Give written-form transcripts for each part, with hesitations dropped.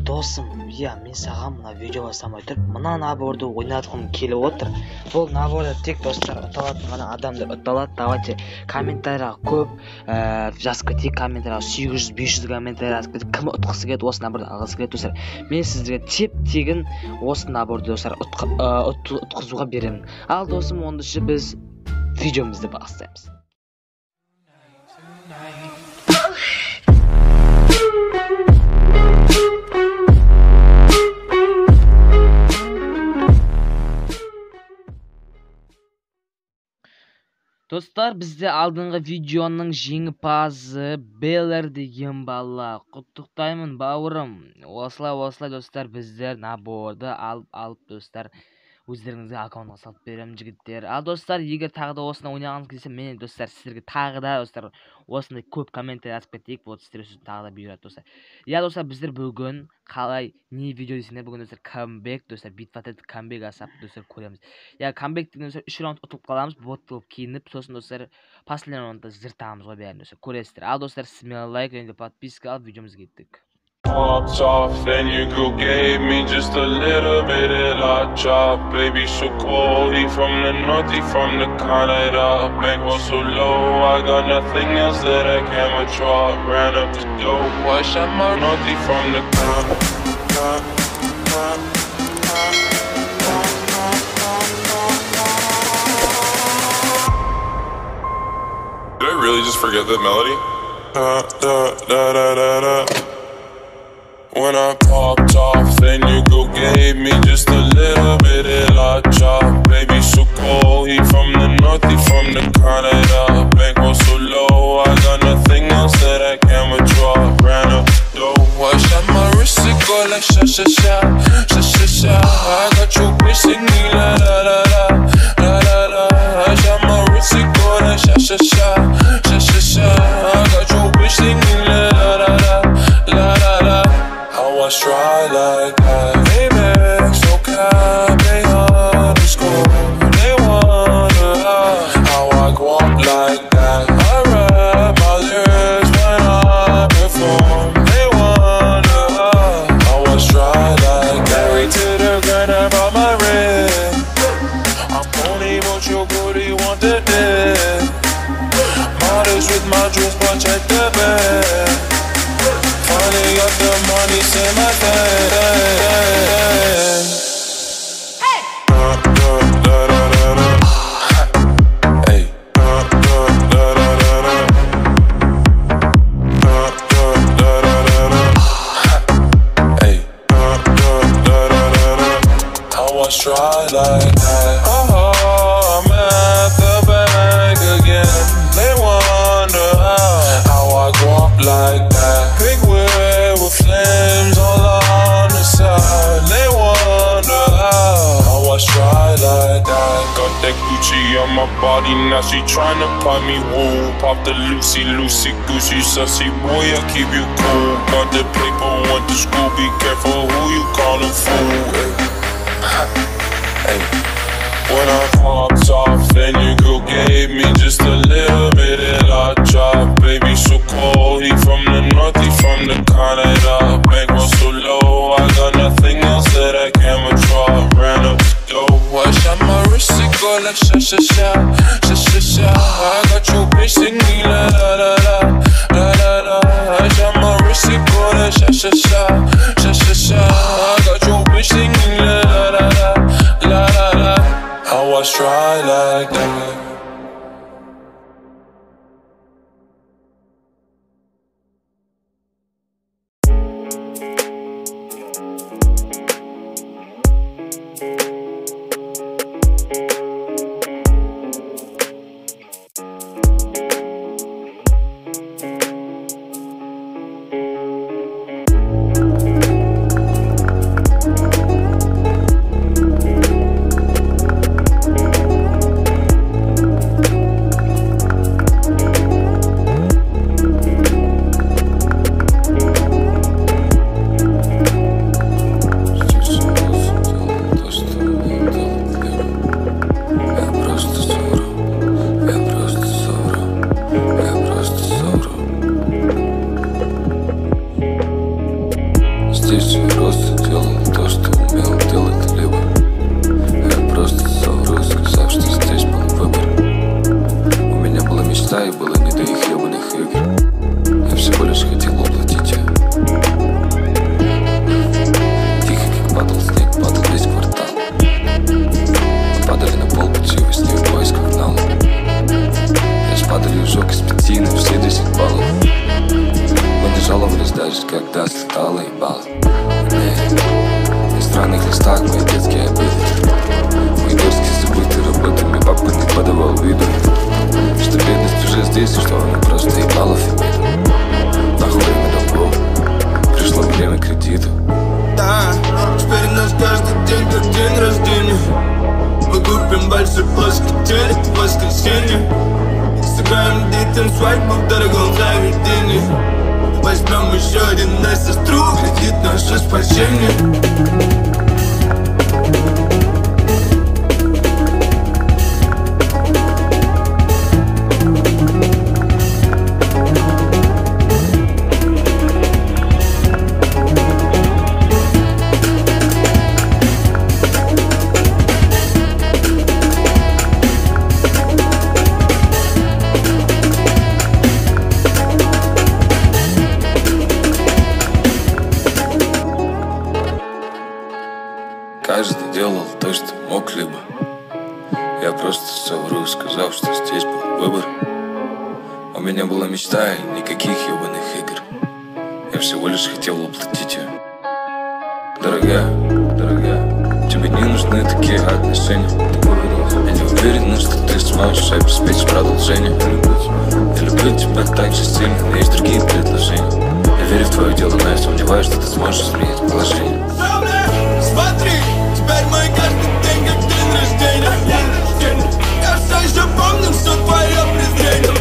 Досым, мен саған мына видео жасамай тұрып, мына наборды ойнатқым келіп отыр. Бұл наборда тек достар ұталатын ғана адамдар ұталады. Давайте комментарияға көп жазып кетейік, комментарияға 800-500 комментарий жазып кетейік. Кім ұтқысы келеді, осы наборды алғысы келеді достар. Мен сіздерге теп-тегін осы наборды достар ұтқызуға беремін. Ал досым, ондайша біз видеомызды бастаймыз. Достар, бізде алдыңғы видеоның жеңімпазы Беллер деген бала. Құттықтаймын бауырым. Осылай достар, біздер наборды алып достар, өздеріңізге аккаунтқа салып беремін жігіттер. Ал достар, егер тағы да осыны ойнағыңыз келсе, мен достар сіздерге тағы да достар осындай көп комментарий жазып кетейік. Вот сіздер үшін тағы да бұйырады достар. Достар, біздер бүгін қалай не видео десеңдер, бүгін достар камбэк, достар битва камбэк асап достар көреміз. Камбэк деген достар 3 раунд ұтылып қаламыз, боттылып киініп, сосын достар последний раундта жыртамыз ғой бәрін достар көресіздер. Ал достар, смело лайк және подписка алып видеомызға кеттік. Popped off, and your girl gave me just a little bit of hot chop. Baby, so cold, he from the north, he from the Canada. Bankroll so low, I got nothing else that I can withdraw. Ran up the dough, I shot my north, he from the Did I really just forget that melody? When I popped off, then your girl gave me just a little bit of hot chop. Baby, so cold, he from the north, he from the Canada. Bankroll so low, I got nothing else that I can withdraw. Ran up the dough, I shot my wrist, it go like sha sha sha, sha sha sha. I got your bitch singing la la la la, la la la. I shot my wrist, it go like sha sha sha, sha sha sha. I got your bitch singing la la la la, la la la. I try like that. Amex, no cap, they underscore. They wonder how I go up like that. I rap my lyrics when I perform. They wonder how I try like that. Married to the grind, I brought my ring. I'm only what your booty want to do. Modest with my jewels, but check the bag. Finally got the money, say my thing. Hey! Hey! Hey! I was try like that. I'm at the bank again. They wonder how I go up like that. Big wheel with flames all on the side. They wonder how I try like that. Got that Gucci on my body, now she tryna pop me woo. Pop the Lucy, Gucci, sussy boy, I keep you cool. Got the paper, went to school, be careful who you callin' fool. Hey. When I popped off, then your girl gave me just a little bit of hot chop. Baby, so cold, he from the north, he from the Canada. Bankroll so low, I got nothing else that I can withdraw. Ran up the dough, I shot my wrist, it go like sha sha sha, sha sha sha. I got your bitch singing la la la la, la la la. I shot my wrist, it go like sha sha sha, sha sha sha. I got your bitch singing la la la la, la la la. I was try like that. все рос и делал то, что умел делать либо. Я просто совру, сказав, что здесь был выбор. У меня была мечта и было не до их ебаных игр. Я всего лишь хотел уплатить ее. Тихо, как падал снег, падал весь квартал. Мы падали на пол пути во сне в поисках дна. Лишь падали ужок из 5 на все 10 баллов. Мы не жаловались даже, когда слетало ебало. На странных листах мои детские обиды. Мои дочки забыты работами, папа не подавал виду, что бедность уже здесь, и что она просто ебала фемиду. Нахуй время долгов, пришло время кредита. Да, теперь у нас каждый день как день рождения. Мы купим большой плоский телек в воскресенье. Сыграем детям свадьбу в дорогом заведении. Возьмем еще один на сестру, кредит наше спасение. Каждый делал то, что мог, либо я просто совру, сказав, что здесь был выбор. У меня была мечта и никаких ебаных игр. Я всего лишь хотел уплатить ее. Дорогая, тебе не нужны такие отношения. Я не уверен, что ты сможешь обеспечить продолжение. Я люблю тебя так же сильно, но есть другие предложения. Я верю в твое дело, но я сомневаюсь, что ты сможешь изменить положение. Смотри, теперь мой каждый день как день рождения. Я все еще помню все твое презрение.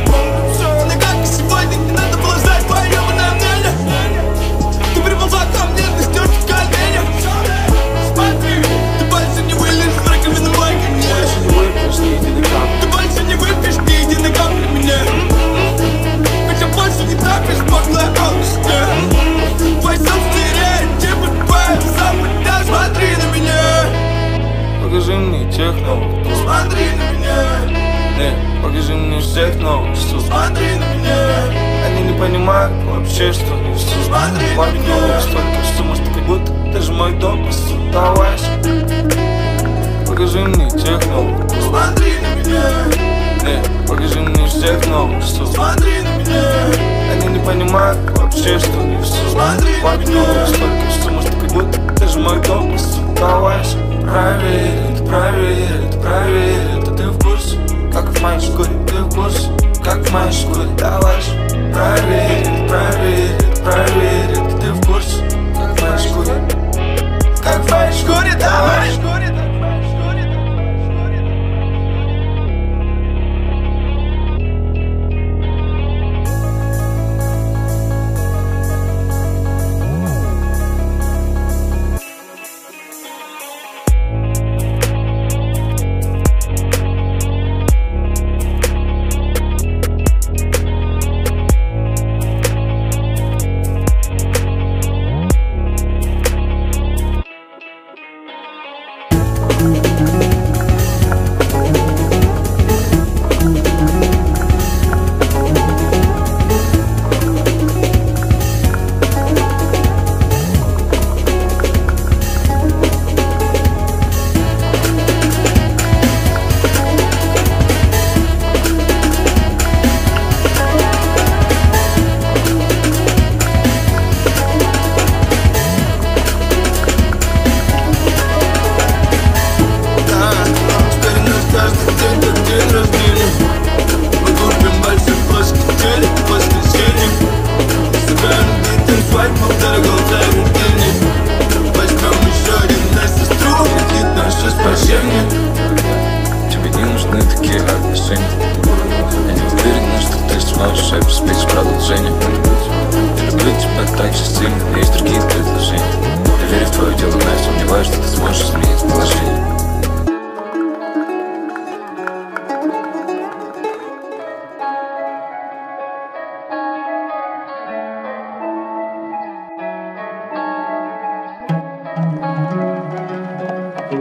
Но как и сегодня, не надо было знать твое мнение. Ты приползла ко мне, ты стерся в коленях. Смотри, ты больше не вылезешь в раковину мой конец. Ты больше не выпьешь ни единой капли меня. Хотя больше не трапишь подлая алчная. Твой собственный стереотипы твои запад. Смотри на меня. Покажи мне тех новых. Смотри на меня. Покажи мне всех новых. Смотри на меня. Они не понимают вообще, что несу. Смотри на меня. Столько сумм, что как будто даже мой дом сдавайся. Покажи мне тех новых. Смотри на меня. Покажи мне всех новых. Смотри на меня. Они не понимают вообще, что несу. Смотри на меня. Столько сумм, что как будто даже мой дом сдавайся. Проверь, это ты в курсе. Как в моей шкуре, ты в курсе. Как в моей шкуре, давай же. Проверь, это ты в курсе. Как в моей шкуре. Как в моей шкуре, давай.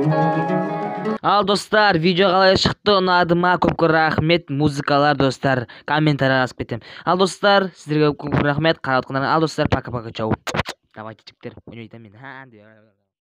Ал достар, видео қалай шықты, ұнады ма? Көп рахмет. Музыкалар достар, комментарий жазып кетем. Ал достар, сіздерге көп рахмет. Қарап отқандарыңызға. Ал достар, пока-пока, чау. Давайте, жігіттер, ойнайтамын мен.